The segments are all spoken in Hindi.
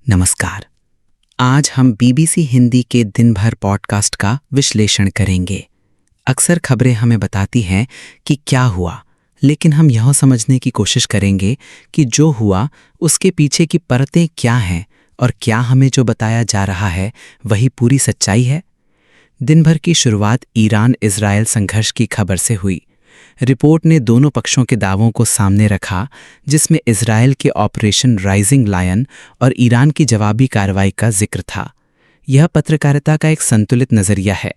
नमस्कार। आज हम बीबीसी हिंदी के दिन भर पॉडकास्ट का विश्लेषण करेंगे। अक्सर खबरें हमें बताती हैं कि क्या हुआ, लेकिन हम यह समझने की कोशिश करेंगे कि जो हुआ उसके पीछे की परतें क्या हैं और क्या हमें जो बताया जा रहा है वही पूरी सच्चाई है। दिन भर की शुरुआत ईरान इजरायल संघर्ष की खबर से हुई। रिपोर्ट ने दोनों पक्षों के दावों को सामने रखा, जिसमें इजरायल के ऑपरेशन राइजिंग लायन और ईरान की जवाबी कार्रवाई का जिक्र था। यह पत्रकारिता का एक संतुलित नज़रिया है,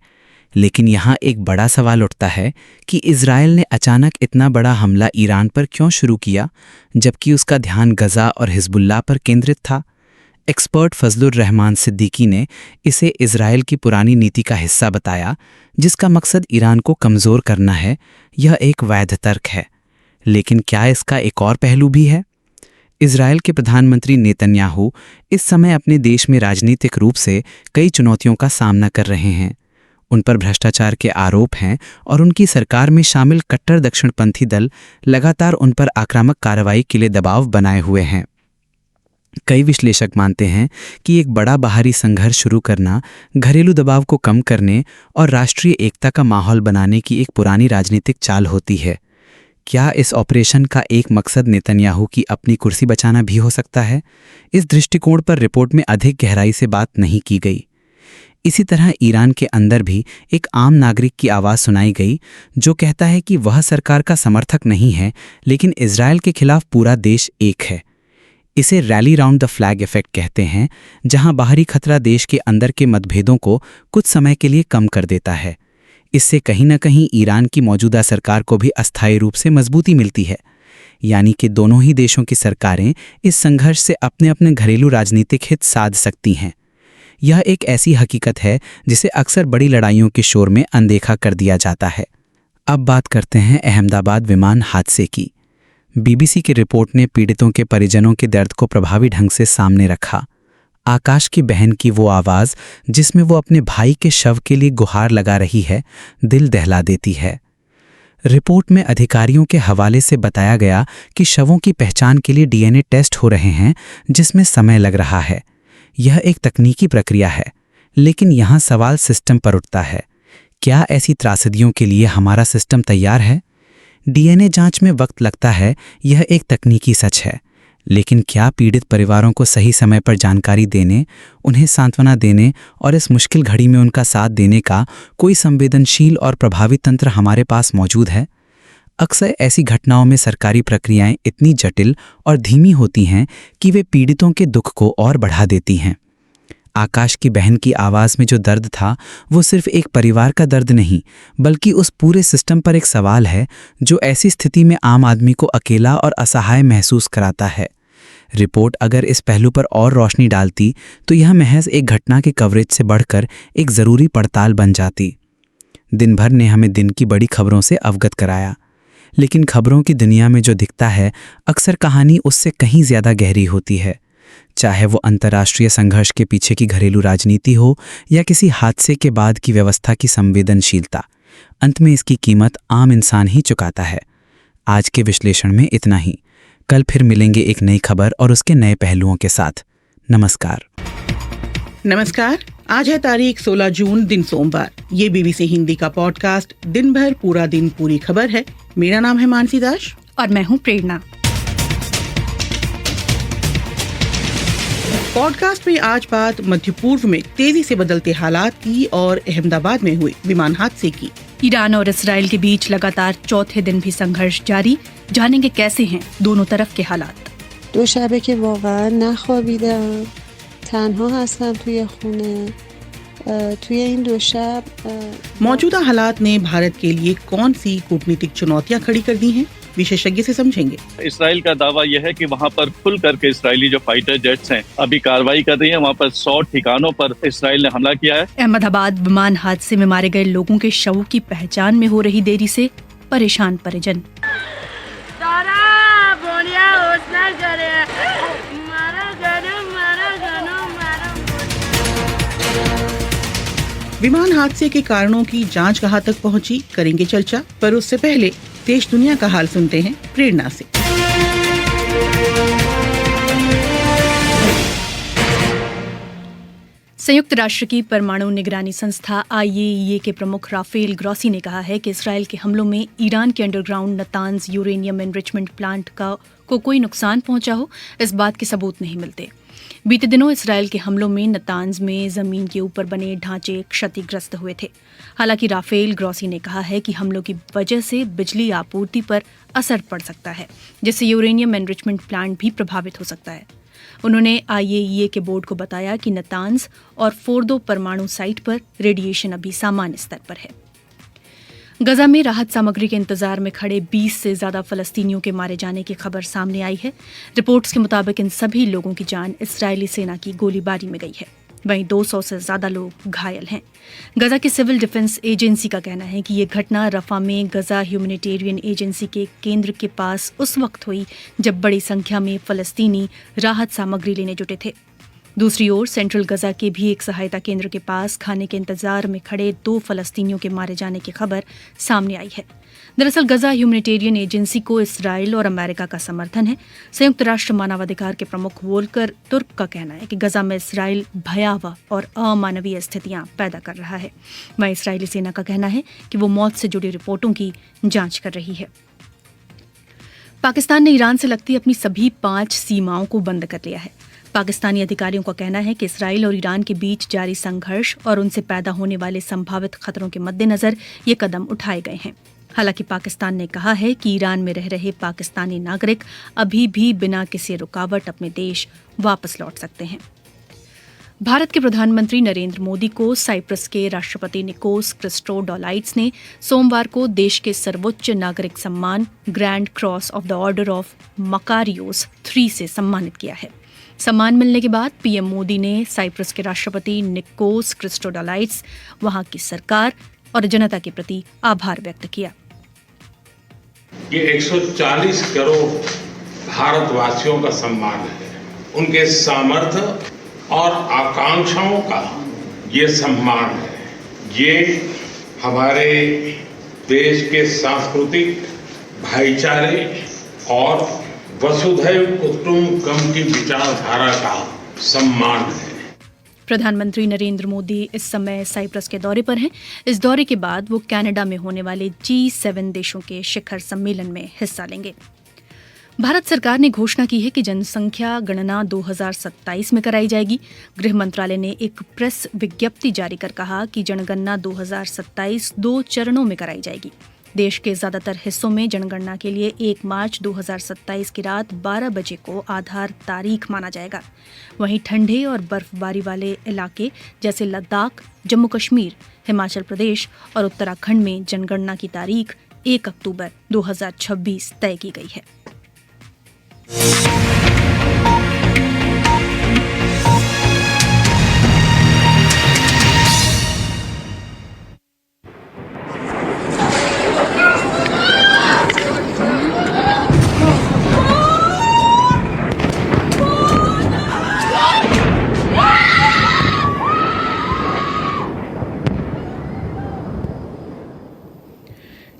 लेकिन यहाँ एक बड़ा सवाल उठता है कि इजरायल ने अचानक इतना बड़ा हमला ईरान पर क्यों शुरू किया, जबकि उसका ध्यान गजा और हिजबुल्लाह पर केंद्रित था। एक्सपर्ट फजलुर रहमान सिद्दीकी ने इसे इजरायल की पुरानी नीति का हिस्सा बताया, जिसका मकसद ईरान को कमज़ोर करना है। यह एक वैध तर्क है, लेकिन क्या इसका एक और पहलू भी है? इजरायल के प्रधानमंत्री नेतन्याहू इस समय अपने देश में राजनीतिक रूप से कई चुनौतियों का सामना कर रहे हैं। उन पर भ्रष्टाचार के आरोप हैं और उनकी सरकार में शामिल कट्टर दक्षिणपंथी दल लगातार उन पर आक्रामक कार्रवाई के लिए दबाव बनाए हुए हैं। कई विश्लेषक मानते हैं कि एक बड़ा बाहरी संघर्ष शुरू करना घरेलू दबाव को कम करने और राष्ट्रीय एकता का माहौल बनाने की एक पुरानी राजनीतिक चाल होती है। क्या इस ऑपरेशन का एक मकसद नेतन्याहू की अपनी कुर्सी बचाना भी हो सकता है? इस दृष्टिकोण पर रिपोर्ट में अधिक गहराई से बात नहीं की गई। इसी तरह ईरान के अंदर भी एक आम नागरिक की आवाज़ सुनाई गई, जो कहता है कि वह सरकार का समर्थक नहीं है, लेकिन इजरायल के खिलाफ पूरा देश एक है। इसे rally round the flag effect कहते हैं, जहां बाहरी खतरा देश के अंदर के मतभेदों को कुछ समय के लिए कम कर देता है। इससे कहीं न कहीं ईरान की मौजूदा सरकार को भी अस्थायी रूप से मजबूती मिलती है, यानी कि दोनों ही देशों की सरकारें इस संघर्ष से अपने अपने घरेलू राजनीतिक हित साध सकती हैं। यह एक ऐसी हकीकत है जिसे अक्सर बड़ी लड़ाइयों के शोर में अनदेखा कर दिया जाता है। अब बात करते हैं अहमदाबाद विमान हादसे की। बीबीसी की रिपोर्ट ने पीड़ितों के परिजनों के दर्द को प्रभावी ढंग से सामने रखा। आकाश की बहन की वो आवाज़, जिसमें वो अपने भाई के शव के लिए गुहार लगा रही है, दिल दहला देती है। रिपोर्ट में अधिकारियों के हवाले से बताया गया कि शवों की पहचान के लिए डीएनए टेस्ट हो रहे हैं, जिसमें समय लग रहा है। यह एक तकनीकी प्रक्रिया है, लेकिन यहाँ सवाल सिस्टम पर उठता है। क्या ऐसी त्रासदियों के लिए हमारा सिस्टम तैयार है? डीएनए जांच में वक्त लगता है, यह एक तकनीकी सच है, लेकिन क्या पीड़ित परिवारों को सही समय पर जानकारी देने, उन्हें सांत्वना देने और इस मुश्किल घड़ी में उनका साथ देने का कोई संवेदनशील और प्रभावी तंत्र हमारे पास मौजूद है? अक्सर ऐसी घटनाओं में सरकारी प्रक्रियाएं इतनी जटिल और धीमी होती हैं कि वे पीड़ितों के दुख को और बढ़ा देती हैं। आकाश की बहन की आवाज़ में जो दर्द था, वो सिर्फ एक परिवार का दर्द नहीं, बल्कि उस पूरे सिस्टम पर एक सवाल है, जो ऐसी स्थिति में आम आदमी को अकेला और असहाय महसूस कराता है। रिपोर्ट अगर इस पहलू पर और रोशनी डालती, तो यह महज एक घटना के कवरेज से बढ़कर एक ज़रूरी पड़ताल बन जाती। दिन भर ने हमें दिन की बड़ी खबरों से अवगत कराया, लेकिन खबरों की दुनिया में जो दिखता है, अक्सर कहानी उससे कहीं ज़्यादा गहरी होती है। चाहे वो अंतर्राष्ट्रीय संघर्ष के पीछे की घरेलू राजनीति हो या किसी हादसे के बाद की व्यवस्था की संवेदनशीलता, अंत में इसकी कीमत आम इंसान ही चुकाता है। आज के विश्लेषण में इतना ही। कल फिर मिलेंगे एक नई खबर और उसके नए पहलुओं के साथ। नमस्कार। आज है तारीख 16 जून, दिन सोमवार। ये बीबीसी हिंदी का पॉडकास्ट दिन भर पूरा दिन पूरी खबर है। मेरा नाम है मानसी दास और मैं हूँ प्रेरणा। पॉडकास्ट में आज बात मध्य पूर्व में तेजी से बदलते हालात की और अहमदाबाद में हुए विमान हादसे की। ईरान और इस्राएल के बीच लगातार चौथे दिन भी संघर्ष जारी। जानेंगे कैसे हैं दोनों तरफ के हालात। दो शबे के वाक़अ नख़्वाबिदम तन्हा हस्तम तुय खूने तुय इन दो शब। मौजूदा हालात ने भारत के लिए कौन सी कूटनीतिक चुनौतियां खड़ी कर दी हैं, विशेषज्ञ से समझेंगे। इसराइल का दावा यह है कि वहां पर खुल करके इसराइली जो फाइटर जेट्स हैं अभी कार्रवाई कर रही हैं। वहां पर 100 ठिकानों पर इसराइल ने हमला किया है। अहमदाबाद विमान हादसे में मारे गए लोगों के शवों की पहचान में हो रही देरी से परेशान परिजन। विमान हादसे के कारणों की जांच कहां तक पहुंची, करेंगे चर्चा। पर उससे पहले देश दुनिया का हाल सुनते हैं प्रेरणा से। संयुक्त राष्ट्र की परमाणु निगरानी संस्था IAEA के प्रमुख राफेल ग्रॉसी ने कहा है कि इसराइल के हमलों में ईरान के underground Natanz uranium enrichment plant को कोई नुकसान पहुंचा हो, इस बात के सबूत नहीं मिलते। बीते दिनों इसराइल के हमलों में नतांज में जमीन के ऊपर बने ढांचे क्षतिग्रस्त हुए थे। हालांकि राफेल ग्रॉसी ने कहा है कि हमलों की वजह से बिजली आपूर्ति पर असर पड़ सकता है, जिससे यूरेनियम एनरिचमेंट प्लांट भी प्रभावित हो सकता है। उन्होंने IAEA के बोर्ड को बताया कि नतांज और फोर्दो परमाणु साइट पर रेडिएशन अभी सामान्य स्तर पर है। गजा में राहत सामग्री के इंतजार में खड़े 20 से ज्यादा फलस्तीनियों के मारे जाने की खबर सामने आई है। रिपोर्ट्स के मुताबिक इन सभी लोगों की जान इस्राएली सेना की गोलीबारी में गई है। वहीं 200 से ज्यादा लोग घायल हैं। गजा की सिविल डिफेंस एजेंसी का कहना है कि ये घटना रफा में गजा ह्यूमैनिटेरियन एजेंसी के केंद्र के पास उस वक्त हुई जब बड़ी संख्या में फलस्तीनी राहत सामग्री लेने जुटे थे। दूसरी ओर सेंट्रल गजा के भी एक सहायता केंद्र के पास खाने के इंतजार में खड़े 2 फलस्तीनियों के मारे जाने की खबर सामने आई है। दरअसल गजा ह्यूमैनिटेरियन एजेंसी को इसराइल और अमेरिका का समर्थन है। संयुक्त राष्ट्र मानवाधिकार के प्रमुख वोल्कर तुर्क का कहना है कि गजा में इसराइल भयावह और अमानवीय स्थितियां पैदा कर रहा है। वहीं इसराइली सेना का कहना है कि वो मौत से जुड़ी रिपोर्टों की जांच कर रही है। पाकिस्तान ने ईरान से लगती अपनी सभी 5 सीमाओं को बंद कर लिया है। पाकिस्तानी अधिकारियों का कहना है कि इसराइल और ईरान के बीच जारी संघर्ष और उनसे पैदा होने वाले संभावित खतरों के मद्देनजर ये कदम उठाए गए हैं। हालांकि पाकिस्तान ने कहा है कि ईरान में रह रहे पाकिस्तानी नागरिक अभी भी बिना किसी रुकावट अपने देश वापस लौट सकते हैं। भारत के प्रधानमंत्री नरेंद्र मोदी को साइप्रस के राष्ट्रपति निकोस क्रिस्टोडोलाइट्स ने सोमवार को देश के सर्वोच्च नागरिक सम्मान grand cross of the order of Makarios 3 से सम्मानित किया है। सम्मान मिलने के बाद पीएम मोदी ने साइप्रस के राष्ट्रपति निकोस क्रिस्टोडोलाइट्स, वहां की सरकार और जनता के प्रति आभार व्यक्त किया। ये 140 करोड़ भारतवासियों का सम्मान है, उनके सामर्थ्य और आकांक्षाओं का ये सम्मान है। ये हमारे देश के सांस्कृतिक भाईचारे और वसुधैव कुटुंबकम की विचारधारा का सम्मान है। प्रधानमंत्री नरेंद्र मोदी इस समय साइप्रस के दौरे पर हैं। इस दौरे के बाद वो कनाडा में होने वाले G7 देशों के शिखर सम्मेलन में हिस्सा लेंगे। भारत सरकार ने घोषणा की है कि जनसंख्या गणना 2027 में कराई जाएगी। गृह मंत्रालय ने एक प्रेस विज्ञप्ति जारी कर कहा कि जनगणना 2027 2 चरणों में कराई जाएगी। देश के ज्यादातर हिस्सों में जनगणना के लिए 1 मार्च 2027 की रात 12 बजे को आधार तारीख माना जाएगा। वहीं ठंडे और बर्फबारी वाले इलाके जैसे लद्दाख, जम्मू कश्मीर, हिमाचल प्रदेश और उत्तराखंड में जनगणना की तारीख 1 अक्टूबर 2026 तय की गई है।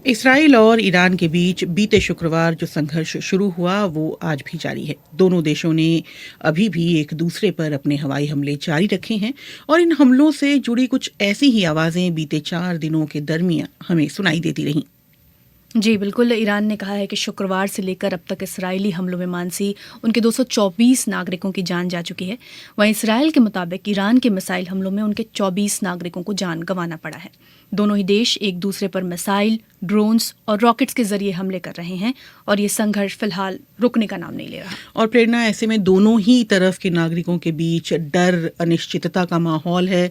इसराइल और ईरान के बीच बीते शुक्रवार जो संघर्ष शुरू हुआ वो आज भी जारी है। दोनों देशों ने अभी भी एक दूसरे पर अपने हवाई हमले जारी रखे हैं और इन हमलों से जुड़ी कुछ ऐसी ही आवाजें बीते 4 दिनों के दरमियान हमें सुनाई देती रहीं। जी बिल्कुल, ईरान ने कहा है कि शुक्रवार से लेकर अब तक इसराइली हमलों में मानसी उनके 224 नागरिकों की जान जा चुकी है। वहीं इसराइल के मुताबिक ईरान के मिसाइल हमलों में उनके 24 नागरिकों को जान गंवाना पड़ा है। दोनों ही देश एक दूसरे पर मिसाइल, ड्रोन्स और रॉकेट्स के जरिए हमले कर रहे हैं और ये संघर्ष फिलहाल रुकने का नाम नहीं ले रहा। और प्रेरणा, ऐसे में दोनों ही तरफ के नागरिकों के बीच डर, अनिश्चितता का माहौल है।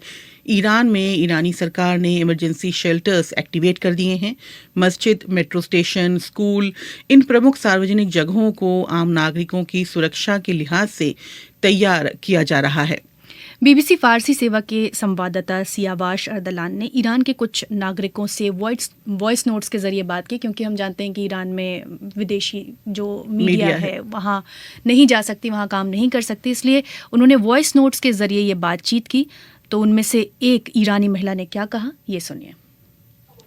ईरान में ईरानी सरकार ने इमरजेंसी शेल्टर्स एक्टिवेट कर दिए हैं। मस्जिद, मेट्रो स्टेशन, स्कूल, इन प्रमुख सार्वजनिक जगहों को आम नागरिकों की सुरक्षा के लिहाज से तैयार किया जा रहा है। बीबीसी फारसी सेवा के संवाददाता सियावाश अर्दलान ने ईरान के कुछ नागरिकों से वॉइस नोट्स के जरिए बात की, क्योंकि हम जानते हैं कि ईरान में विदेशी जो मीडिया है वहाँ नहीं जा सकती, वहाँ काम नहीं कर सकती, इसलिए उन्होंने वॉइस नोट्स के जरिए ये बातचीत की। तो उनमें से एक ईरानी महिला ने क्या कहा, ये सुनिए।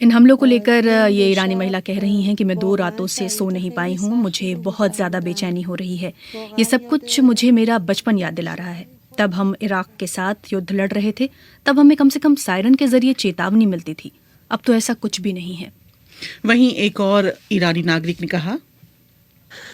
इन हमलों को लेकर ये ईरानी महिला कह रही हैं कि मैं 2 रातों से सो नहीं पाई हूँ, मुझे बहुत ज़्यादा बेचैनी हो रही है। ये सब कुछ मुझे मेरा बचपन याद दिला रहा है। तब हम इराक के साथ युद्ध लड़ रहे थे, तब हमें कम से कम सायरन के जरिए चेतावनी मिलती थी। अब तो ऐसा कुछ भी नहीं है। वहीं एक और ईरानी नागरिक ने कहा,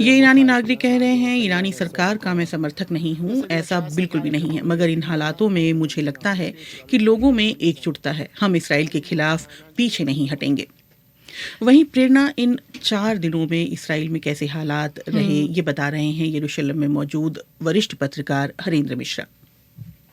ये ईरानी नागरिक कह रहे हैं, ईरानी सरकार का मैं समर्थक नहीं हूँ, ऐसा बिल्कुल भी नहीं है, मगर इन हालातों में मुझे लगता है कि लोगों में एकजुटता है, हम इसराइल के खिलाफ पीछे नहीं हटेंगे। वहीं प्रेरणा इन 4 दिनों में इसराइल में कैसे हालात रहे ये बता रहे हैं यरूशलेम में मौजूद वरिष्ठ पत्रकार हरेंद्र मिश्रा।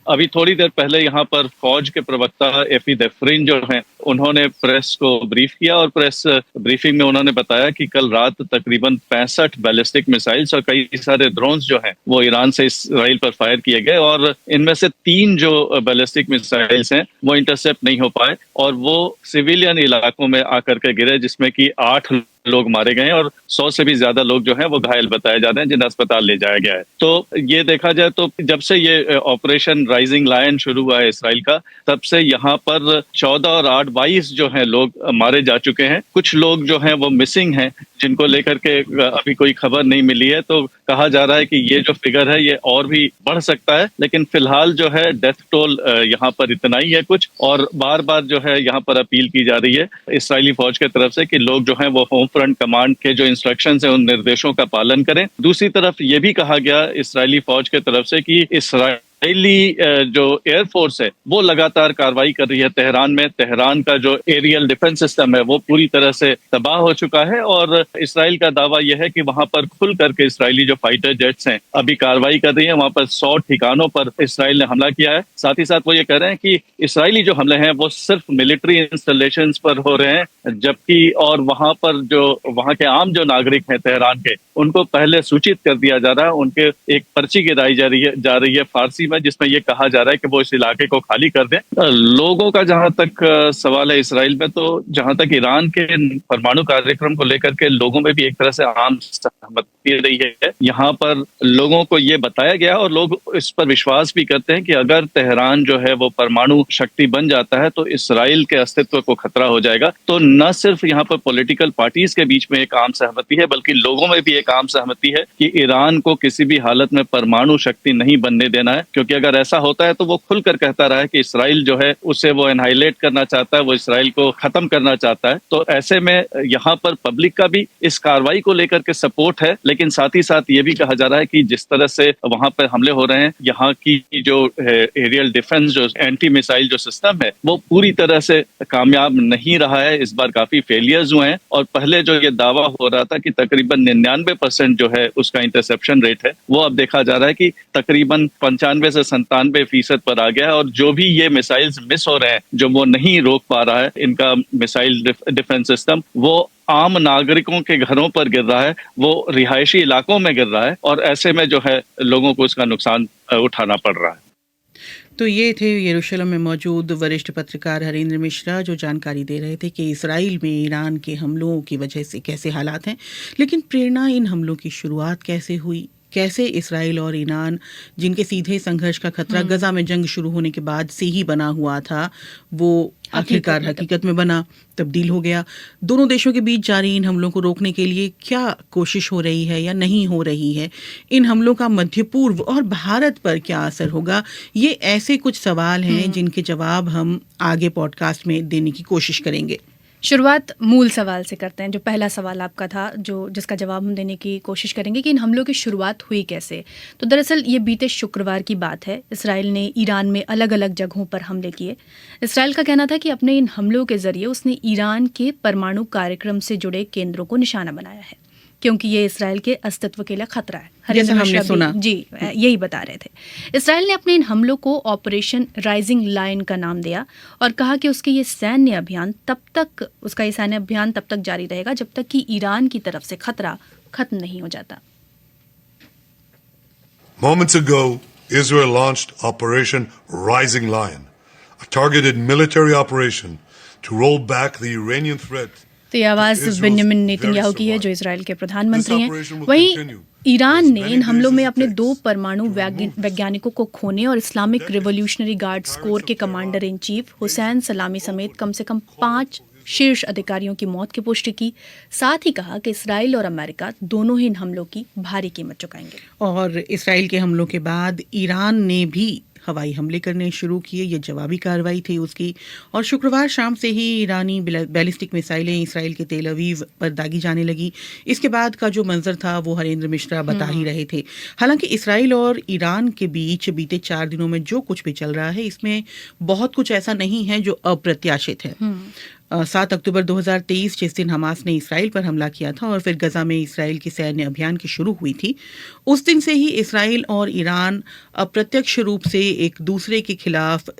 अभी थोड़ी देर पहले यहाँ पर फौज के प्रवक्ता एफी देफरिन जो हैं उन्होंने प्रेस को ब्रीफ किया और प्रेस ब्रीफिंग में उन्होंने बताया कि कल रात तकरीबन 65 बैलिस्टिक मिसाइल्स और कई सारे ड्रोन्स जो हैं वो ईरान से इसराइल पर फायर किए गए और इनमें से 3 जो बैलिस्टिक मिसाइल्स हैं वो इंटरसेप्ट नहीं हो पाए और वो सिविलियन इलाकों में आकर के गिरे, जिसमें कि 8 लोग मारे गए हैं और 100 से भी ज्यादा लोग जो हैं वो घायल बताए जा रहे हैं, जिन्हें अस्पताल ले जाया गया है। तो ये देखा जाए तो जब से ये ऑपरेशन राइजिंग लायन शुरू हुआ है इसराइल का, तब से यहाँ पर 14 और 8 22 जो हैं लोग मारे जा चुके हैं। कुछ लोग जो हैं वो मिसिंग हैं, जिनको लेकर के अभी कोई खबर नहीं मिली है। तो कहा जा रहा है कि ये जो फिगर है ये और भी बढ़ सकता है, लेकिन फिलहाल जो है डेथ टोल यहाँ पर इतना ही है कुछ। और बार बार जो है यहाँ पर अपील की जा रही है इसराइली फौज की तरफ से कि लोग जो हैं वो होम फ्रंट कमांड के जो इंस्ट्रक्शंस हैं उन निर्देशों का पालन करें। दूसरी तरफ ये भी कहा गया इसराइली फौज की तरफ से कि इसराइली जो एयरफोर्स है वो लगातार कार्रवाई कर रही है तेहरान में। तेहरान का जो एरियल डिफेंस सिस्टम है वो पूरी तरह से तबाह हो चुका है और इसराइल का दावा यह है कि वहां पर खुल करके इसराइली जो फाइटर जेट्स हैं अभी कार्रवाई कर रही है। वहां पर 100 ठिकानों पर इसराइल ने हमला किया है। साथ ही साथ वो ये कह रहे हैं कि इसराइली जो हमले हैं वो सिर्फ मिलिट्री इंस्टॉलेशंस पर हो रहे हैं, जबकि और वहां पर जो वहां के आम जो नागरिक हैं तेहरान के, उनको पहले सूचित कर दिया जा रहा है। उनके एक पर्ची गिराई जा रही है फारसी में, जिसमें ये कहा जा रहा है कि वो इस इलाके को खाली कर दें। लोगों का जहां तक सवाल है इसराइल में, तो जहां तक ईरान के परमाणु कार्यक्रम को लेकर के लोगों में भी एक तरह से आम सहमति रही है। यहाँ पर लोगों को ये बताया गया और लोग इस पर विश्वास भी करते हैं कि अगर तेहरान जो है वो परमाणु शक्ति बन जाता है तो इसराइल के अस्तित्व को खतरा हो जाएगा। तो न सिर्फ यहाँ पर पॉलिटिकल पार्टीज के बीच में एक आम सहमति है, बल्कि लोगों में भी एक आम सहमति है कि ईरान को किसी भी हालत में परमाणु शक्ति नहीं बनने देना है, क्योंकि अगर ऐसा होता है तो वो खुलकर कहता रहा है कि इसराइल जो है उसे वो एनहाइलेट करना चाहता है, वो इसराइल को खत्म करना चाहता है। तो ऐसे में यहाँ पर पब्लिक का भी इस कार्रवाई को लेकर के सपोर्ट है, लेकिन साथ ही साथ ये भी कहा जा रहा है कि जिस तरह से वहां पर हमले हो रहे हैं, यहाँ की जो एरियल डिफेंस जो एंटी मिसाइल जो सिस्टम है वो पूरी तरह से कामयाब नहीं रहा है। इस बार काफी फेलियर्स हुए हैं और पहले जो ये दावा हो रहा था कि तकरीबन 99% जो है उसका इंटरसेप्शन रेट है, वो अब देखा जा रहा है कि तकरीबन 95 से 97% पर आ गया है। और जो भी ये मिसाइल्स मिस हो रहे हैं, जो वो नहीं रोक पा रहा है इनका मिसाइल डिफेंस सिस्टम, वो आम नागरिकों के घरों पर गिर रहा है, वो रिहायशी इलाकों में गिर रहा है और ऐसे में जो है लोगों को इसका नुकसान उठाना पड़ रहा है। तो ये थे यरूशलेम में मौजूद वरिष्ठ पत्रकार हरेंद्र मिश्रा, जो जानकारी दे रहे थे कि इसराइल में ईरान के हमलों की वजह से कैसे हालात हैं। लेकिन प्रेरणा, इन हमलों की शुरुआत कैसे हुई? कैसे इसराइल और ईरान, जिनके सीधे संघर्ष का खतरा गजा में जंग शुरू होने के बाद से ही बना हुआ था, वो आखिरकार हकीकत में बना, तब्दील हो गया। दोनों देशों के बीच जारी इन हमलों को रोकने के लिए क्या कोशिश हो रही है या नहीं हो रही है? इन हमलों का मध्य पूर्व और भारत पर क्या असर होगा? ये ऐसे कुछ सवाल हैं जिनके जवाब हम आगे पॉडकास्ट में देने की कोशिश करेंगे। शुरुआत मूल सवाल से करते हैं, जो पहला सवाल आपका था, जिसका जवाब हम देने की कोशिश करेंगे कि इन हमलों की शुरुआत हुई कैसे। तो दरअसल ये बीते शुक्रवार की बात है। इसराइल ने ईरान में अलग अलग जगहों पर हमले किए। इसराइल का कहना था कि अपने इन हमलों के जरिए उसने ईरान के परमाणु कार्यक्रम से जुड़े केंद्रों को निशाना बनाया है, क्योंकि ये इसराइल के अस्तित्व के लिए खतरा है। जैसे हमने सुना, जी यही बता रहे थे। इसराइल ने अपने इन हमलों को ऑपरेशन राइजिंग लायन का नाम दिया और कहा कि उसका ये सैन्य अभियान तब तक जारी रहेगा जब तक कि ईरान की तरफ से खतरा खत्म नहीं हो जाता। Moments ago, Israel launched Operation Rising Lion, a targeted military operation to roll back the Iranian threat. तो ये आवाज़ Israel's बेंजामिन very नेतन्याहू की है, जो survival. इसराइल के प्रधानमंत्री This हैं। operation will वहीं continue. ईरान ने As इन many हमलों days में as it अपने takes 2 परमाणु to remove वैज्ञानिकों को खोने और Islamic decades revolutionary guards of core के terror, commander in chief Hussain सलामी समेत कम से कम 5 शीर्ष अधिकारियों की मौत की पुष्टि की। साथ ही कहा कि इसराइल और अमेरिका दोनों ही इन हमलों की भारी कीमत चुकाएंगे। और इसराइल के हमलों के बाद ईरान ने भी हवाई हमले करने शुरू किए। ये जवाबी कार्रवाई थी उसकी, और शुक्रवार शाम से ही ईरानी बैलिस्टिक मिसाइलें इसराइल के तेल अवीव पर दागी जाने लगी। इसके बाद का जो मंजर था वो हरेंद्र मिश्रा बता ही रहे थे। हालांकि इसराइल और ईरान के बीच बीते 4 दिनों में जो कुछ भी चल रहा है, इसमें बहुत कुछ ऐसा नहीं है जो अप्रत्याशित है। 7 अक्टूबर 2023 जिस दिन हमास ने इसराइल पर हमला किया था और फिर गजा में इसराइल की सैन्य अभियान की शुरू हुई थी, उस दिन से ही इसराइल और ईरान अप्रत्यक्ष रूप से एक दूसरे के खिलाफ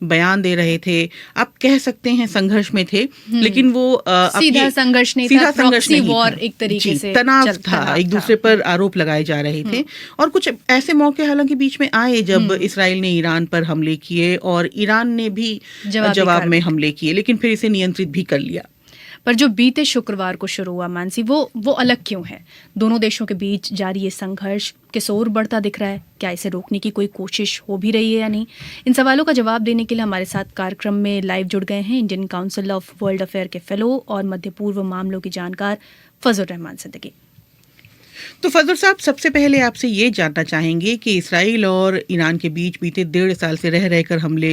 बयान दे रहे थे। आप कह सकते हैं संघर्ष में थे, लेकिन वो सीधा संघर्ष नहीं था, प्रॉक्सी वॉर एक तरीके से तनाव था, एक दूसरे पर आरोप लगाए जा रहे थे। और कुछ ऐसे मौके हालांकि बीच में आए जब इसराइल ने ईरान पर हमले किए और ईरान ने भी जवाब में हमले किए, लेकिन फिर इसे नियंत्रित भी कर लिया। पर जो बीते शुक्रवार को शुरू हुआ मानसी, वो अलग क्यों है? दोनों देशों के बीच जारी ये संघर्ष किस ओर बढ़ता दिख रहा है? क्या इसे रोकने की कोई कोशिश हो भी रही है या नहीं? इन सवालों का जवाब देने के लिए हमारे साथ कार्यक्रम में लाइव जुड़ गए हैं Indian council of world affair के फेलो और मध्य पूर्व मामलों की जानकार फजल रहमान सिद्दीकी। तो फजल साहब, सबसे पहले आपसे ये जानना चाहेंगे कि इसराइल और ईरान के बीच बीते 1.5 साल से रह रहकर हमले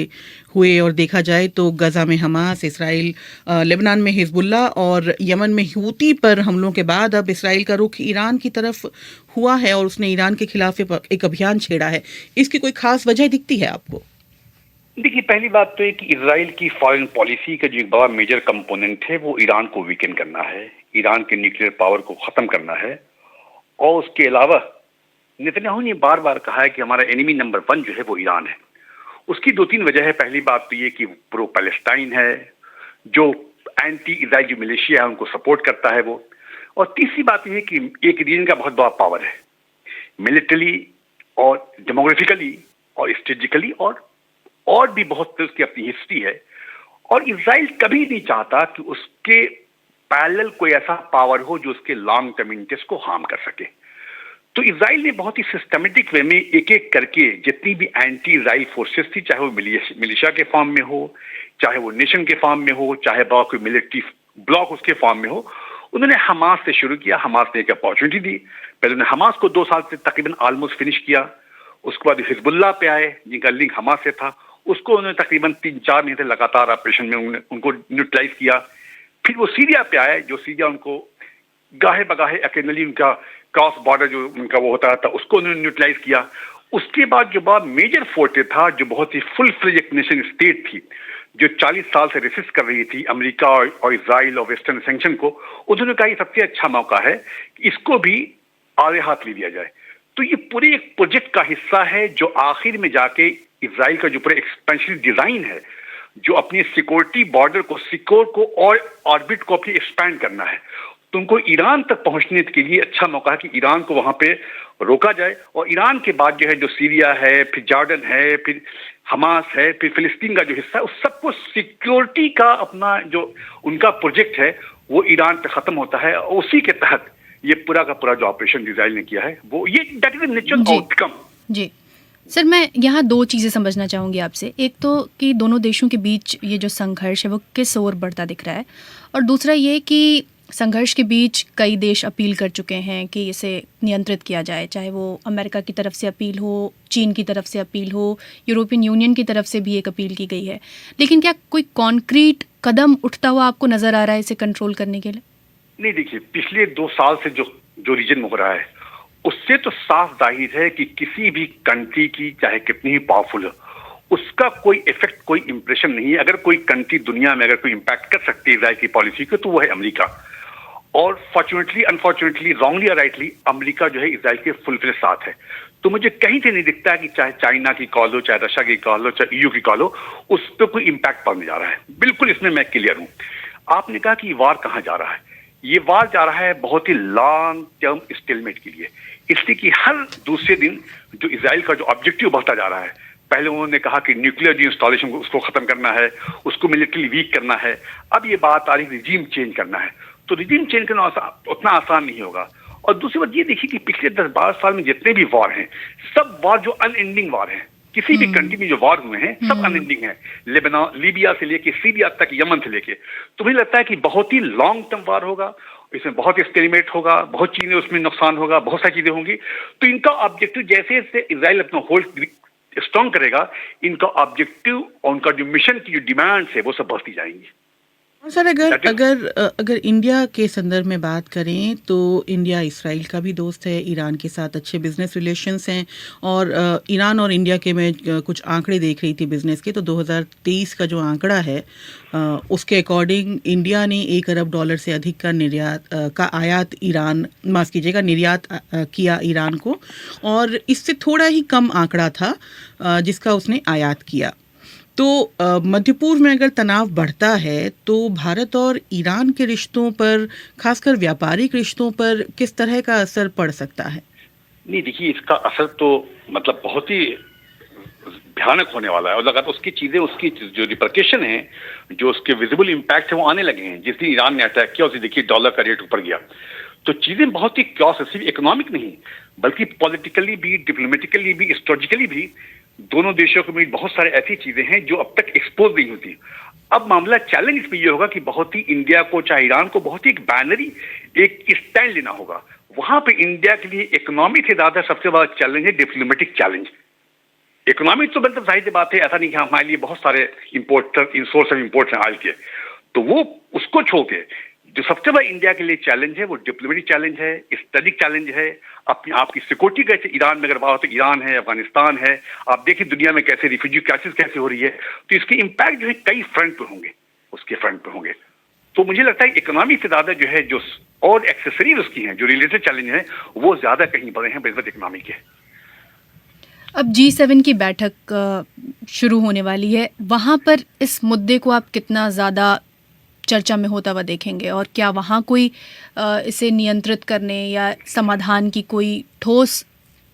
हुए, और देखा जाए तो गजा में हमास, इसराइल, लेबनान में हिजबुल्ला और यमन में हूती पर हमलों के बाद अब इसराइल का रुख ईरान की तरफ हुआ है और उसने ईरान के खिलाफ एक अभियान छेड़ा है। इसकी कोई खास वजह दिखती है आपको? देखिए, पहली बात तो है कि इजराइल की फॉरेन पॉलिसी का जो एक बड़ा मेजर कंपोनेंट है वो ईरान को वीकन करना है, ईरान के न्यूक्लियर पावर को खत्म करना है। और उसके अलावा नेतन्याहू ने बार बार कहा है कि हमारा एनिमी नंबर 1 जो है वो ईरान है। उसकी 2-3 वजह है। पहली बात तो ये कि प्रो पैलेस्टाइन है, जो एंटी इजराइल जो मिलिशिया है उनको सपोर्ट करता है वो। और तीसरी बात यह है कि एक रीजन का बहुत बड़ा पावर है, मिलिटरी और डेमोग्राफिकली और स्ट्रेटेजिकली, और भी बहुत उसकी अपनी हिस्ट्री है। और इजराइल कभी नहीं चाहता कि उसके पैरेलल कोई ऐसा पावर हो जो उसके लॉन्ग टर्म इंटरेस्ट को हार्म कर सके। तो इजराइल ने बहुत ही सिस्टमेटिक वे में एक एक करके जितनी भी एंटी इजराइल फोर्सेस थी, चाहे वो मिलिशिया के फॉर्म में हो, चाहे वो नेशन के फॉर्म में हो, चाहे कोई मिलिट्री ब्लॉक उसके फॉर्म में हो, उन्होंने हमास से शुरू किया। हमास ने एक अपॉर्चुनिटी दी। पहले उन्होंने हमास को 2 साल से तकरीबन ऑलमोस्ट फिनिश किया। उसके बाद हिजबुल्ला पे आए जिनका लिंक हमास से था, उसको उन्होंने तकरीबन 3-4 महीने लगातार ऑपरेशन में उनको न्यूट्रलाइज किया। फिर वो सीरिया पे आए, जो सीरिया उनको गाहे बगाहे अकेले उनका क्रॉस बॉर्डर जो उनका वो होता था उसको उन्होंने न्यूट्रलाइज किया। उसके बाद जो बहुत मेजर फोर्टे था, जो बहुत ही फुल फ्लेज एक नेशन स्टेट थी, जो 40 साल से रेसिस्ट कर रही थी अमेरिका और इजराइल और वेस्टर्न सैंक्शन को, उन्होंने कहा ये सबसे अच्छा मौका है कि इसको भी आड़े हाथ ले लिया जाए। तो ये पूरे एक प्रोजेक्ट का हिस्सा है जो आखिर में जाके इजराइल का जो पूरा एक्सपेंशन डिजाइन है, जो अपनी सिक्योरिटी बॉर्डर को सिक्योर को और ऑर्बिट को अपनी एक्सपैंड करना है। तो उनको ईरान तक पहुंचने के लिए अच्छा मौका है कि ईरान को वहां पे रोका जाए। और ईरान के बाद जो है जो सीरिया है, फिर जॉर्डन है, फिर हमास है, फिर फिलिस्तीन का जो हिस्सा है, उस सबको सिक्योरिटी का अपना जो उनका प्रोजेक्ट है वो ईरान पे खत्म होता है। उसी के तहत ये पूरा का पूरा जो ऑपरेशन इजराइल ने किया है वो ये दैट इज नेचुरल आउटकम। जी सर, मैं यहाँ 2 चीज़ें समझना चाहूँगी आपसे। एक तो कि दोनों देशों के बीच ये जो संघर्ष है वो किस ओर बढ़ता दिख रहा है, और दूसरा ये कि संघर्ष के बीच कई देश अपील कर चुके हैं कि इसे नियंत्रित किया जाए, चाहे वो अमेरिका की तरफ से अपील हो, चीन की तरफ से अपील हो, यूरोपियन यूनियन की तरफ से भी एक अपील की गई है। लेकिन क्या कोई कॉन्क्रीट कदम उठता हुआ आपको नज़र आ रहा है इसे कंट्रोल करने के लिए? नहीं, देखिए, पिछले 2 साल से जो रीजन में हो रहा है उससे तो साफ जाहिर है कि किसी भी कंट्री की चाहे कितनी ही पावरफुल हो, उसका कोई इफेक्ट, कोई इंप्रेशन नहीं है। अगर कोई कंट्री दुनिया में अगर कोई इंपैक्ट कर सकती है इजराइल की पॉलिसी को, तो वो है अमेरिका। और फॉर्चुनेटली, अनफॉर्चुनेटली, रॉन्गली और राइटली, अमेरिका जो है इजराइल के फुल फ्लेज साथ है। तो मुझे कहीं से नहीं दिखता कि चाहे चाइना की कॉल हो, चाहे रशिया की कॉल हो, चाहे ईयू की कॉल हो, उस पर कोई इंपैक्ट पड़ने जा रहा है। बिल्कुल इसमें मैं क्लियर हूं। आपने कहा कि वार कहां जा रहा है, ये वार जा रहा है बहुत ही लॉन्ग टर्म स्टेलमेट के लिए। इसलिए कि हर दूसरे दिन जो इजराइल का जो ऑब्जेक्टिव बढ़ता जा रहा है, पहले उन्होंने कहा कि न्यूक्लियर जो इंस्टॉलेशन उसको खत्म करना है, उसको मिलिट्री वीक करना है। अब ये बात आ रही रिजीम चेंज करना है, तो रिजीम चेंज करना उतना आसान नहीं होगा। और दूसरी बात ये देखिए कि पिछले 10-12 साल में जितने भी वॉर हैं, सब वॉर जो अनएंडिंग वॉर हैं, किसी भी कंट्री में जो वॉर हुए हैं सब अनएंडिंग है। लेबनान, लीबिया से लेके सीरिया तक, यमन से लेके, तो मुझे लगता है कि बहुत ही लॉन्ग टर्म वॉर होगा, इसमें बहुत एक्सपेरिमेंट होगा, बहुत चीजें उसमें नुकसान होगा, बहुत सारी चीजें होंगी। तो इनका ऑब्जेक्टिव जैसे जैसे इजराइल अपना होल्ड स्ट्रॉन्ग करेगा, इनका ऑब्जेक्टिव और उनका जो मिशन की जो डिमांड्स है वो सब बढ़ती जाएंगी। सर, अगर इंडिया के संदर्भ में बात करें तो इंडिया इसराइल का भी दोस्त है, ईरान के साथ अच्छे बिजनेस रिलेशंस हैं, और ईरान और इंडिया के मैं कुछ आंकड़े देख रही थी बिजनेस के, तो 2023 का जो आंकड़ा है उसके अकॉर्डिंग इंडिया ने $1 अरब से अधिक का निर्यात किया ईरान को, और इससे थोड़ा ही कम आंकड़ा था जिसका उसने आयात किया। तो मध्य पूर्व में अगर तनाव बढ़ता है तो भारत और ईरान के रिश्तों पर, खासकर व्यापारिक रिश्तों पर किस तरह का असर पड़ सकता है? नहीं, देखिए, इसका असर तो मतलब बहुत ही भयानक होने वाला है, और लगातार उसकी चीजें, उसकी जो रिपरकेशन है, जो उसके विजिबल इम्पैक्ट है वो आने लगे हैं। जिस दिन ईरान ने अटैक किया उस दिन देखिए डॉलर का रेट ऊपर गया। तो चीजें बहुत ही क्रॉस, सिर्फ इकोनॉमिक नहीं बल्कि पॉलिटिकली भी, डिप्लोमेटिकली भी, स्ट्रेटेजिकली भी दोनों देशों के बीच बहुत सारे ऐसी चीजें हैं जो अब तक एक्सपोज नहीं होती। अब मामला चैलेंज इसमें यह होगा कि बहुत ही इंडिया को, चाहे ईरान को, बहुत ही एक बैनरी एक स्टैंड लेना होगा। वहां पे इंडिया के लिए इकोनॉमी से ज्यादा सबसे बड़ा चैलेंज है डिप्लोमेटिक चैलेंज। इकोनॉमी तो मतलब जाहिर सी बात है, ऐसा नहीं कि हमारे लिए बहुत सारे सोर्स ऑफ इम्पोर्ट हैं ऑयल के, तो वो उसको छोड़ के जो सबसे बड़ा इंडिया के लिए चैलेंज है वो डिप्लोमेटिक चैलेंज है, स्ट्रेटेजिक चैलेंज है, अपनी आपकी सिक्योरिटी कैसे। ईरान में अगर बात हो तो ईरान है, अफगानिस्तान है, आप देखिए दुनिया में कैसे रिफ्यूजी क्राइसिस कैसे हो रही है, तो इसके इम्पैक्ट जो है कई फ्रंट पे होंगे, उसके फ्रंट पे होंगे। तो मुझे लगता है इकोनॉमी से ज्यादा जो है जो और एक्सेसरीज उसकी हैं, जो रिलेटेड चैलेंज है, वो ज्यादा कहीं बड़े हैं बिजनेस इकोनॉमी के। अब G7 की बैठक शुरू होने वाली है, वहाँ पर इस मुद्दे को आप कितना ज़्यादा चर्चा में होता हुआ देखेंगे, और क्या वहाँ कोई इसे नियंत्रित करने या समाधान की कोई ठोस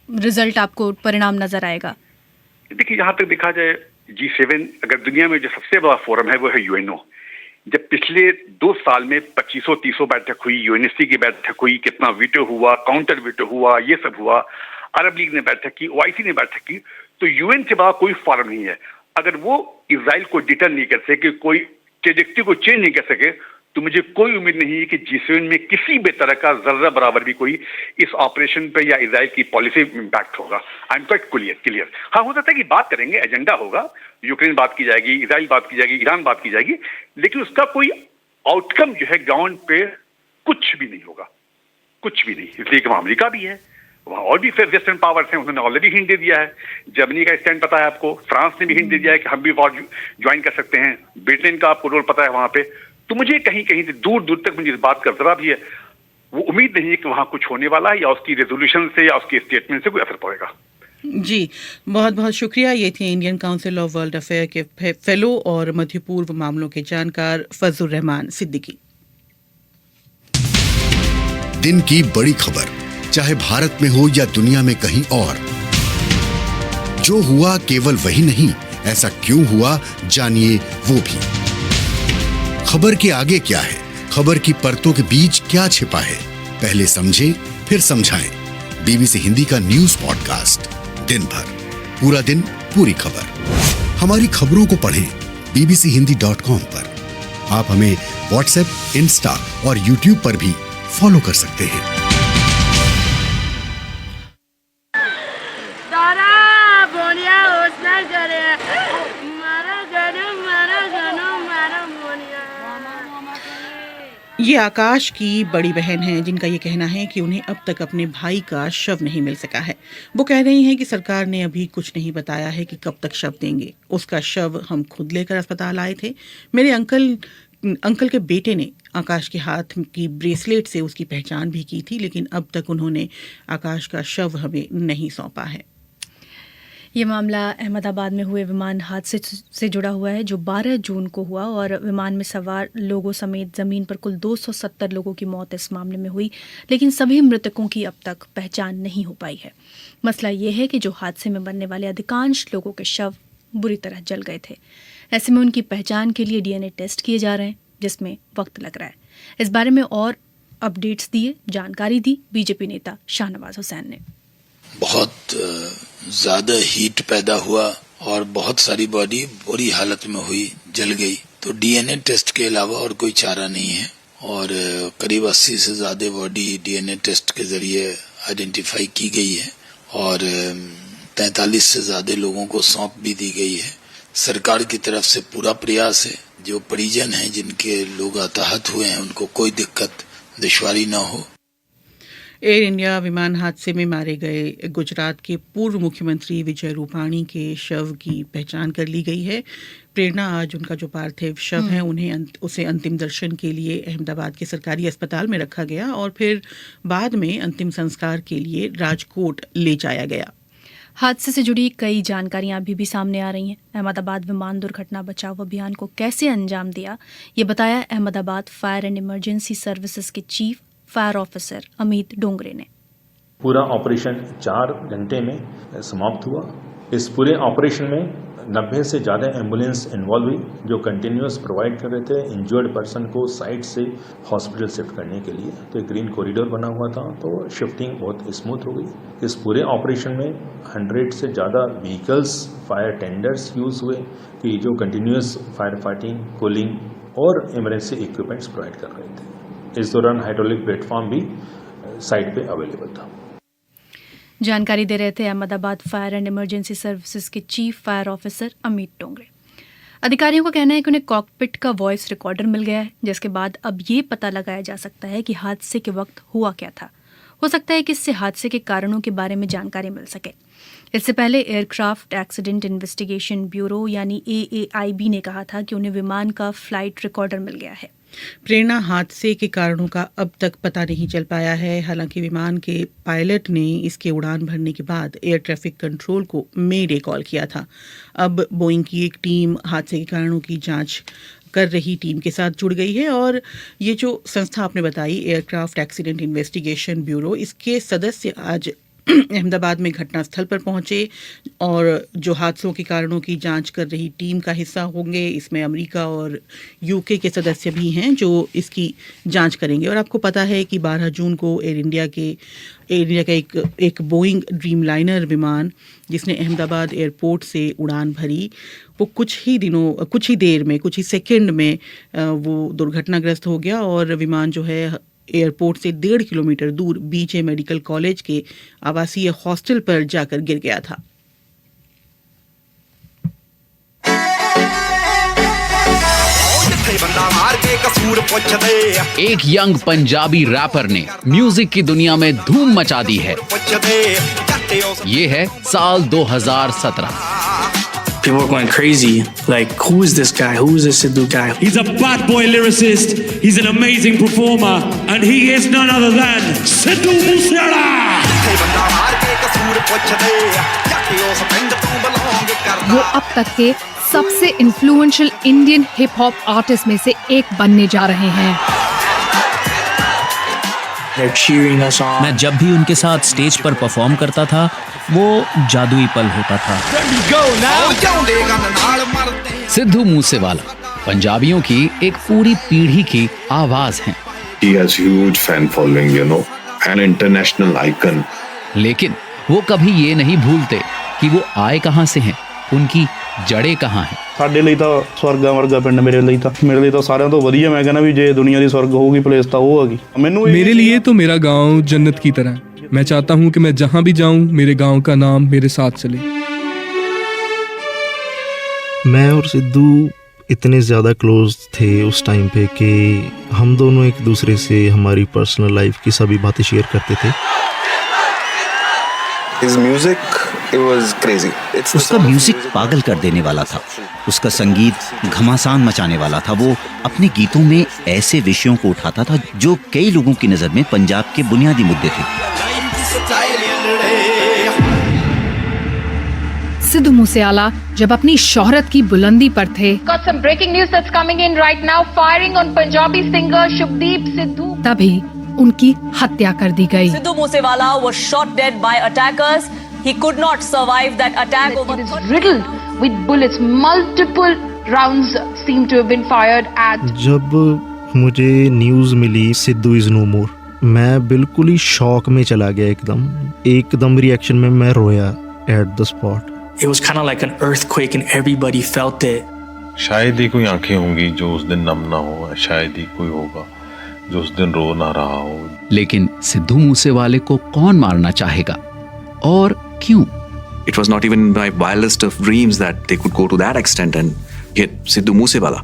रिजल्ट आपको परिणाम नजर आएगा? देखिए, जहाँ तक देखा जाए G7 अगर दुनिया में जो सबसे बड़ा फोरम है वो है यूएनओ। जब पिछले 2 साल में 2500-300 बैठक हुई, यूएनएससी की बैठक हुई, कितना वीटो हुआ, काउंटर वीटो हुआ, ये सब हुआ, अरब लीग ने बैठक की, ओआईसी ने बैठक की, तो यूएन से बड़ा कोई फोरम नहीं है। अगर वो इजराइल को डिटर नहीं कर सके, कोई ट्रेजेक्टरी को चेंज नहीं कर सके, तो मुझे कोई उम्मीद नहीं है कि G7 में किसी भी तरह का जर्रा बराबर भी कोई इस ऑपरेशन पे या इजराइल की पॉलिसी इम्पैक्ट होगा। I am quite clear. हाँ, हो सकता है कि बात करेंगे, एजेंडा होगा, यूक्रेन बात की जाएगी, इजराइल बात की जाएगी, ईरान बात की जाएगी, लेकिन उसका कोई आउटकम जो है ग्राउंड पे कुछ भी नहीं होगा, कुछ भी नहीं। इसलिए कि अमेरिका भी है, वहाँ और भी वेस्टर्न पावर्स हैं, उन्होंने ऑलरेडी हिंट दे दिया है। जर्मनी का स्टैंड पता है आपको, फ्रांस ने भी हिंट दे दिया है कि हम भी वॉर ज्वाइन कर सकते हैं, ब्रिटेन का आपको रोल पता है वहाँ पे। तो मुझे कहीं कहीं से दूर दूर तक मुझे इस बात का जरा भी है वो उम्मीद नहीं है कि वहाँ कुछ होने वाला है या उसकी रेजोल्यूशन से या उसकी स्टेटमेंट से कोई असर पड़ेगा। जी, बहुत बहुत शुक्रिया। ये थे Indian council of world affair के फेलो और मध्य पूर्व मामलों के जानकार फजलुर रहमान सिद्दीकी। दिन की बड़ी खबर, चाहे भारत में हो या दुनिया में कहीं और, जो हुआ केवल वही नहीं, ऐसा क्यों हुआ, जानिए वो भी। खबर के आगे क्या है, खबर की परतों के बीच क्या छिपा है, पहले समझे फिर समझाएं। बीबीसी हिंदी का न्यूज पॉडकास्ट, दिन भर, पूरा दिन, पूरी खबर। हमारी खबरों को पढ़ें bbchehindy.com पर। आप हमें व्हाट्सएप, इंस्टा और यूट्यूब पर भी फॉलो कर सकते हैं। ये आकाश की बड़ी बहन हैं जिनका ये कहना है कि उन्हें अब तक अपने भाई का शव नहीं मिल सका है। वो कह रही हैं कि सरकार ने अभी कुछ नहीं बताया है कि कब तक शव देंगे। उसका शव हम खुद लेकर अस्पताल आए थे। मेरे अंकल के बेटे ने आकाश के हाथ की ब्रेसलेट से उसकी पहचान भी की थी, लेकिन अब तक उन्होंने आकाश का शव हमें नहीं सौंपा है। ये मामला अहमदाबाद में हुए विमान हादसे से जुड़ा हुआ है जो 12 जून को हुआ और विमान में सवार लोगों समेत ज़मीन पर कुल 270 लोगों की मौत इस मामले में हुई, लेकिन सभी मृतकों की अब तक पहचान नहीं हो पाई है। मसला ये है कि जो हादसे में मरने वाले अधिकांश लोगों के शव बुरी तरह जल गए थे। ऐसे में उनकी पहचान के लिए DNA टेस्ट किए जा रहे हैं, जिसमें वक्त लग रहा है। इस बारे में और अपडेट्स दिए, जानकारी दी बीजेपी नेता शाहनवाज हुसैन ने। बहुत ज़्यादा हीट पैदा हुआ और बहुत सारी बॉडी बुरी हालत में हुई, जल गई। तो DNA टेस्ट के अलावा और कोई चारा नहीं है और करीब 80 से ज़्यादा बॉडी DNA टेस्ट के जरिए आइडेंटिफाई की गई है और 43 से ज़्यादा लोगों को सौंप भी दी गई है। सरकार की तरफ से पूरा प्रयास है जो परिजन हैं जिनके लोग हताहत हुए हैं उनको कोई दिक्कत दुश्वारी न हो। एयर इंडिया विमान हादसे में मारे गए गुजरात के पूर्व मुख्यमंत्री विजय रूपाणी के शव की पहचान कर ली गई है। प्रेरणा आज उनका जो पार्थिव शव है उसे अंतिम दर्शन के लिए अहमदाबाद के सरकारी अस्पताल में रखा गया और फिर बाद में अंतिम संस्कार के लिए राजकोट ले जाया गया। हादसे से जुड़ी कई जानकारियां अभी भी सामने आ रही हैं। अहमदाबाद विमान दुर्घटना बचाव अभियान को कैसे अंजाम दिया, ये बताया Ahmedabad fire and emergency services के chief fire officer Amit Dongre ने। पूरा ऑपरेशन 4 घंटे में समाप्त हुआ। इस पूरे ऑपरेशन में 90 से ज़्यादा एम्बुलेंस इन्वॉल्व हुई जो कंटिन्यूस प्रोवाइड कर रहे थे इंजर्ड पर्सन को साइट से हॉस्पिटल शिफ्ट करने के लिए। तो एक ग्रीन कॉरिडोर बना हुआ था तो शिफ्टिंग बहुत स्मूथ हो गई। इस पूरे ऑपरेशन में 100 से ज़्यादा व्हीकल्स, फायर टेंडर्स यूज़ हुए कि जो कंटिन्यूस फायर फाइटिंग, कूलिंग और इमरजेंसी इक्विपमेंट्स प्रोवाइड कर रहे थे। इस दौरान हाइड्रोलिक प्लेटफॉर्म भी साइट पे अवेलेबल था। जानकारी दे रहे थे Ahmedabad fire and emergency services के chief fire officer Amit Dongre. अधिकारियों का कहना है कि उन्हें कॉकपिट का वॉइस रिकॉर्डर मिल गया है, जिसके बाद अब ये पता लगाया जा सकता है कि हादसे के वक्त हुआ क्या था। हो सकता है कि इससे हादसे के कारणों के बारे में जानकारी मिल सके। इससे पहले एयरक्राफ्ट एक्सीडेंट इन्वेस्टिगेशन ब्यूरो यानी AAIB ने कहा था कि उन्हें विमान का फ्लाइट रिकॉर्डर मिल गया है। प्रेरणा हादसे के कारणों का अब तक पता नहीं चल पाया है। हालांकि विमान के पायलट ने इसके उड़ान भरने के बाद एयर ट्रैफिक कंट्रोल को मेडे कॉल किया था। अब बोइंग की एक टीम हादसे के कारणों की जांच कर रही टीम के साथ जुड़ गई है और ये जो संस्था आपने बताई एयरक्राफ्ट एक्सीडेंट इन्वेस्टिगेशन ब्यूरो, इसके सदस्य आज अहमदाबाद में घटनास्थल पर पहुंचे और जो हादसों के कारणों की जांच कर रही टीम का हिस्सा होंगे। इसमें अमेरिका और UK के सदस्य भी हैं जो इसकी जांच करेंगे। और आपको पता है कि 12 जून को एयर इंडिया का एक बोइंग ड्रीमलाइनर विमान जिसने अहमदाबाद एयरपोर्ट से उड़ान भरी, वो कुछ ही देर में, कुछ ही सेकंड में वो दुर्घटनाग्रस्त हो गया और विमान जो है एयरपोर्ट से 1.5 किलोमीटर दूर BJ मेडिकल कॉलेज के आवासीय हॉस्टल पर जाकर गिर गया था। एक यंग पंजाबी रैपर ने म्यूजिक की दुनिया में धूम मचा दी है। ये है साल 2017। People are going crazy. Like, who is this guy? Who is this Sidhu guy? He's a bad boy lyricist. He's an amazing performer, and he is none other than Sidhu Moosewala. वो अब तक के सबसे influential Indian hip hop artist में से एक बनने जा रहे हैं। मैं जब भी उनके साथ स्टेज पर परफॉर्म करता था वो जादुई पल होता था। सिद्धू मूसेवाला पंजाबियों की एक पूरी पीढ़ी की आवाज हैं। He has huge fan following, you know, an international icon. लेकिन वो कभी ये नहीं भूलते कि वो आए कहाँ से हैं, उनकी जड़ें कहाँ हैं। ਸਾਡੇ ਲਈ ਤਾਂ ਸਵਰਗਾ ਵਰਗਾ ਪਿੰਡ ਮੇਰੇ ਲਈ ਤਾਂ ਸਾਰਿਆਂ ਤੋਂ ਵਧੀਆ। ਮੈਂ ਕਹਿੰਦਾ ਵੀ ਜੇ ਦੁਨੀਆ ਦੀ ਸਵਰਗ ਹੋਊਗੀ ਪਲੇਸ ਤਾਂ ਉਹ ਹੈਗੀ। मेरे लिए तो मेरा गांव जन्नत की तरह है। मैं चाहता हूँ कि मैं जहाँ भी जाऊँ मेरे गांव का नाम मेरे साथ चले। मैं और सिद्धू इतने ज़्यादा क्लोज थे उस टाइम पे कि हम दोनों एक दूसरे से हमारी पर्सनल लाइफ की सभी बातें शेयर करते थे। His music, it was crazy. उसका म्यूजिक पागल कर देने वाला था। उसका संगीत घमासान मचाने वाला था। वो अपने गीतों में ऐसे विषयों को उठाता था जो कई लोगों की नज़र में पंजाब के बुनियादी मुद्दे थे। सिद्धू मूसेवाला जब अपनी शोहरत की बुलंदी पर थे, Got some breaking news that's coming in right now. Firing on Punjabi singer Shubdeep Sidhu. तभी उनकी हत्या कर दी गई। Sidhu Moosewala was shot dead by attackers. He could not survive that attack. It is riddled with bullets. Multiple rounds seem to have been fired at. जब मुझे न्यूज़ मिली सिद्धू इज नो मोर, मैं बिल्कुल ही शॉक में चला गया। एकदम रिएक्शन में मैं रोया at the spot. It was kind of like an earthquake and everybody felt it. शायद ही कोई आंखें होंगी जो उस दिन नम ना हो, शायद ही कोई होगा जो उस दिन रो ना रहा हो। लेकिन सिद्धू मूसेवाले को कौन मारना चाहेगा और क्यों? It was not even my wildest of dreams that they could go to that extent and hit Sidhu Moosewala.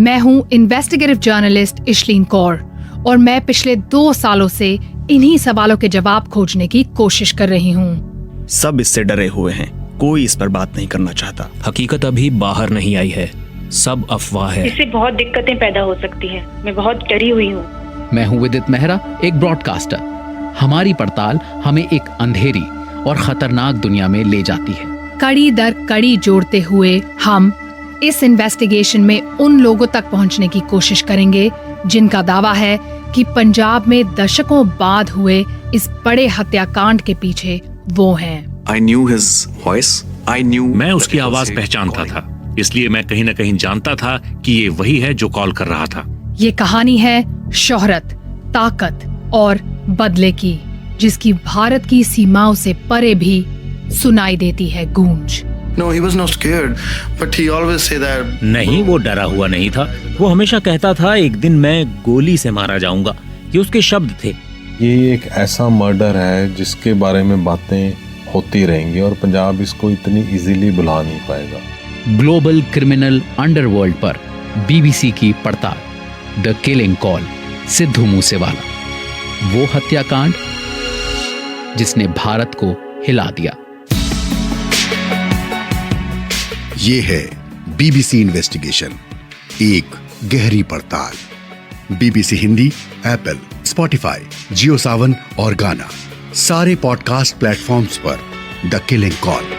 मैं हूँ इन्वेस्टिगेटिव जर्नलिस्ट इशलीन कौर और मैं पिछले 2 सालों से इन्हीं सवालों के जवाब खोजने की कोशिश कर रही हूँ। सब इससे डरे हुए हैं, कोई इस पर बात नहीं करना चाहता। हकीकत अभी बाहर नहीं आई है, सब अफवाह है। इससे बहुत दिक्कतें पैदा हो सकती हैं। मैं बहुत डरी हुई हूँ। मैं हूँ विदित मेहरा, एक ब्रॉडकास्टर। हमारी पड़ताल हमें एक अंधेरी और खतरनाक दुनिया में ले जाती है। कड़ी दर कड़ी जोड़ते हुए हम इस इन्वेस्टिगेशन में उन लोगों तक पहुंचने की कोशिश करेंगे जिनका दावा है कि पंजाब में दशकों बाद हुए इस बड़े हत्याकांड के पीछे वो हैं। I knew his voice. I knew मैं उसकी आवाज पहचानता था, इसलिए मैं कहीं न कहीं जानता था कि ये वही है जो कॉल कर रहा था। ये कहानी है शोहरत, ताकत और बदले की, जिसकी भारत की सीमाओं से परे भी सुनाई देती है गूंज। No, he was not scared, but he always say that. नहीं, वो डरा हुआ नहीं था। वो हमेशा कहता था एक दिन मैं गोली से मारा जाऊंगा। ये उसके शब्द थे। ये एक ऐसा मर्डर है जिसके बारे में बातें होती रहेंगी और पंजाब इसको इतनी इजीली भुला नहीं पाएगा। ग्लोबल क्रिमिनल अंडरवर्ल्ड पर बीबीसी की पड़ताल, the killing call, Sidhu Moosewala, वो हत्याकांड जिसने भारत को हिला दिया। ये है बीबीसी इन्वेस्टिगेशन, एक गहरी पड़ताल। बीबीसी हिंदी, एप्पल, स्पॉटिफाई, जियो सावन और गाना, सारे पॉडकास्ट प्लेटफॉर्म्स पर द किलिंग कॉल।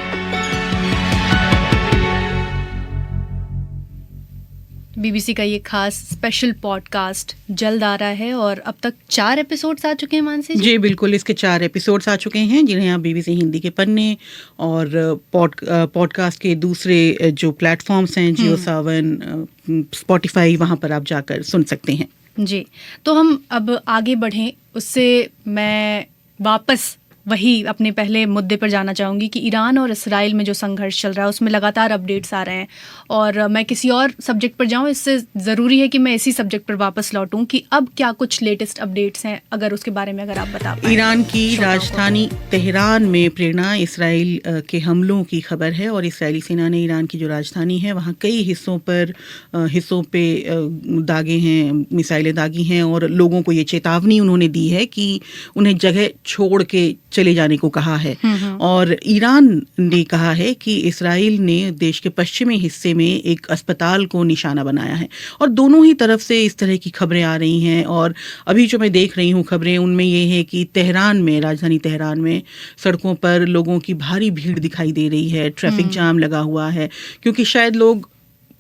बीबीसी का ये खास स्पेशल पॉडकास्ट जल्द आ रहा है और अब तक 4 एपिसोड्स आ चुके हैं मानसी जी। बिल्कुल, इसके 4 एपिसोड्स आ चुके हैं जिन्हें आप बीबीसी हिंदी के पन्ने और पॉडकास्ट के दूसरे जो प्लेटफॉर्म्स हैं, जियो सावन, स्पॉटिफाई, वहाँ पर आप जाकर सुन सकते हैं। जी, तो हम अब आगे बढ़ें, उससे मैं वापस वही अपने पहले मुद्दे पर जाना चाहूँगी कि ईरान और इसराइल में जो संघर्ष चल रहा है उसमें लगातार अपडेट्स आ रहे हैं और मैं किसी और सब्जेक्ट पर जाऊँ, इससे ज़रूरी है कि मैं इसी सब्जेक्ट पर वापस लौटूँ कि अब क्या कुछ लेटेस्ट अपडेट्स हैं, अगर उसके बारे में अगर आप बता पाएं। ईरान की राजधानी तेहरान में प्रेरणा इसराइल के हमलों की खबर है और इसराइली सेना ने ईरान की जो राजधानी है वहाँ कई हिस्सों पे दागे हैं, मिसाइलें दागी हैं और लोगों को ये चेतावनी उन्होंने दी है कि उन्हें जगह छोड़ के चले जाने को कहा है। और ईरान ने कहा है कि इसराइल ने देश के पश्चिमी हिस्से में एक अस्पताल को निशाना बनाया है और दोनों ही तरफ से इस तरह की खबरें आ रही हैं। और अभी जो मैं देख रही हूँ खबरें, उनमें ये है कि तेहरान में, राजधानी तेहरान में सड़कों पर लोगों की भारी भीड़ दिखाई दे रही है, ट्रैफिक जाम लगा हुआ है क्योंकि शायद लोग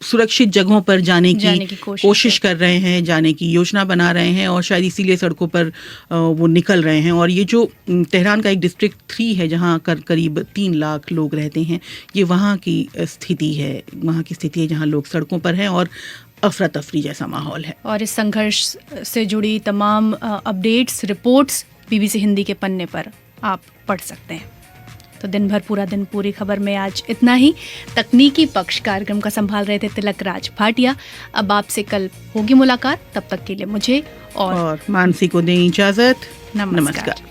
सुरक्षित जगहों पर जाने की कोशिश कर रहे हैं, जाने की योजना बना रहे हैं और शायद इसीलिए सड़कों पर वो निकल रहे हैं। और ये जो तेहरान का एक डिस्ट्रिक्ट 3 है जहाँ करीब 3 लाख लोग रहते हैं, ये वहाँ की स्थिति है जहाँ लोग सड़कों पर हैं और अफरा तफरी जैसा माहौल है। और इस संघर्ष से जुड़ी तमाम अपडेट्स, रिपोर्ट्स बीबीसी हिंदी के पन्ने पर आप पढ़ सकते हैं। तो दिन भर पूरा दिन पूरी खबर में आज इतना ही। तकनीकी पक्ष कार्यक्रम का संभाल रहे थे तिलक राज भाटिया। अब आपसे कल होगी मुलाकात, तब तक के लिए मुझे और मानसी को दें इजाजत। नमस्कार।